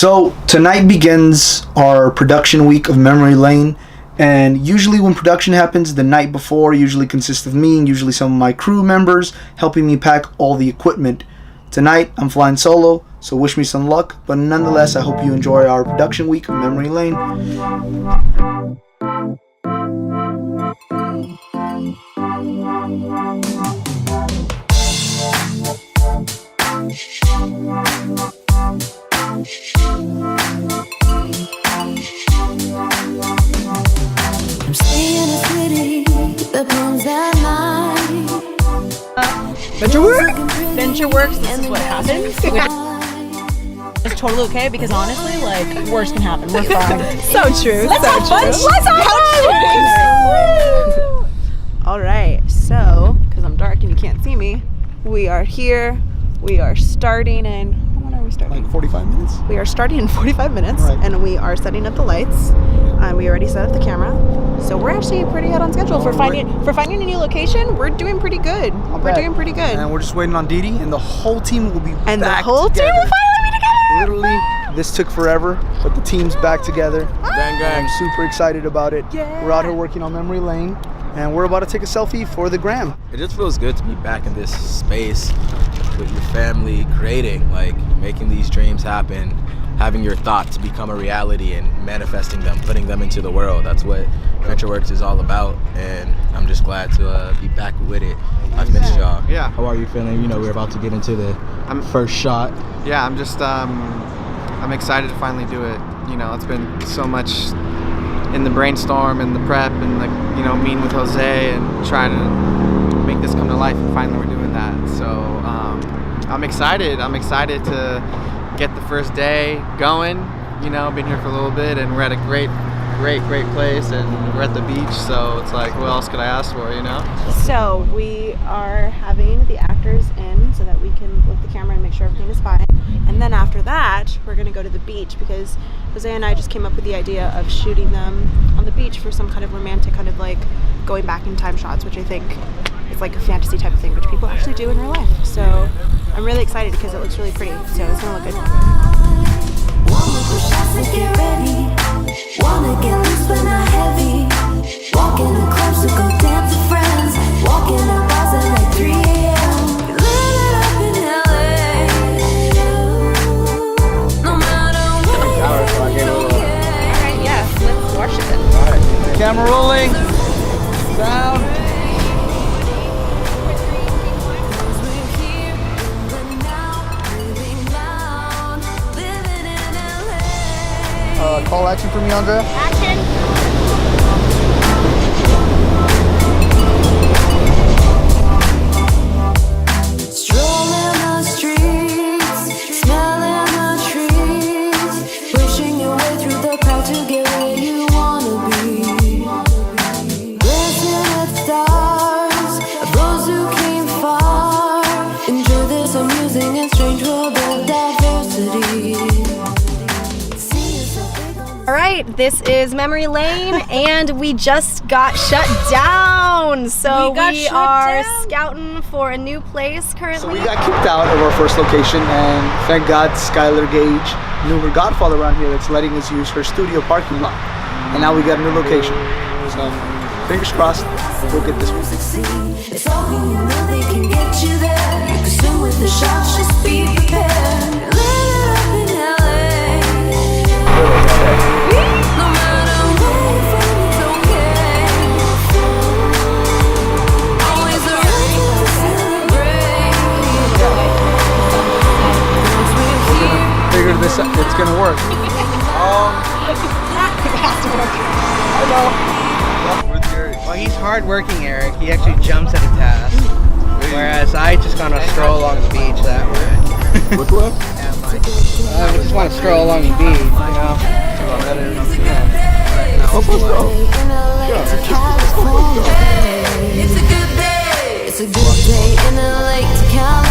So tonight begins our production week of Memory Lane, and usually when production happens, the night before usually consists of me and usually some of my crew members helping me pack all the equipment. Tonight I'm flying solo, so wish me some luck, but nonetheless I hope you enjoy our production week of Memory Lane. I'm staying in a city that blooms at night. VentureVlog, this is what happens. It's totally okay because honestly, like, worse can happen. We're fine. So true. Let's have fun. Let's have fun. All right. So, because I'm dark and you can't see me, we are here. We are starting in. When are we starting? Like 45 minutes? We are starting in 45 minutes, right. And we are setting up the lights. We already set up the camera, so we're actually pretty ahead on schedule for finding a new location. We're doing pretty good. We're doing pretty good. And we're just waiting on Dee Dee, and the whole team will be back And the whole team together. will finally be together. Literally, this took forever, but the team's back together. Gang, I'm super excited about it. Yeah. We're out here working on Memory Lane, and we're about to take a selfie for the gram. It just feels good to be back in this space with your family, creating, like making these dreams happen, having your thoughts become a reality and manifesting them, putting them into the world. That's what VentureVlog is all about, and I'm just glad to be back with it. I've missed y'all. Yeah. How are you feeling? You know, we're about to get into the first shot. Yeah, I'm just I'm excited to finally do it. You know, it's been so much in the brainstorm and the prep and, like, you know, meeting with Jose and trying to make this come to life, and finally we're doing that. So I'm excited. I'm excited to get the first day going. You know, been here for a little bit, and we're at a great place, and we're at the beach, so it's like, what else could I ask for, you know? So we are having the actors in so that we can look at the camera and make sure everything is fine. And then after that, we're gonna go to the beach because Jose and I just came up with the idea of shooting them on the beach for some kind of romantic, kind of like going back in time shots, which I think is like a fantasy type of thing, which people actually do in real life. So I'm really excited because it looks really pretty. So it's gonna look good. Wanna push shots and get ready. Wanna get loose but not heavy. Walk in the clubs to go dance with friends. Walk in the bars at like 3 a.m. Live it up in LA. No matter what, it's okay. Alright, yeah, let's watch it then. Alright, camera rolling. Sound. Call action for me, Andrea. Action. Strolling the streets, smelling the trees, pushing your way through the crowd to get where you wanna be. Glancing at stars of those who came far. Enjoy this amusing and strange world of diversity. All right, this is Memory Lane, and we just got shut down. So we are scouting for a new place currently. So we got kicked out of our first location, and thank God Skylar Gage knew her godfather around here that's letting us use her studio parking lot. And now we got a new location. So fingers crossed, we'll get this one. It's all who you know they can get you there. You can swim with the sharks, just be prepared. Live it up in LA. No matter where you're from, it's okay. Always a reason to celebrate. 'Cause we're here. Figured this out, it's gonna work. Well, he's hardworking, Eric. He actually jumps at a task. Whereas I just kind of stroll along the beach that way. Which way? I just want to stroll along the beach, you know? Let's go. It's a California. It's a good day. It's a good day in LA to California.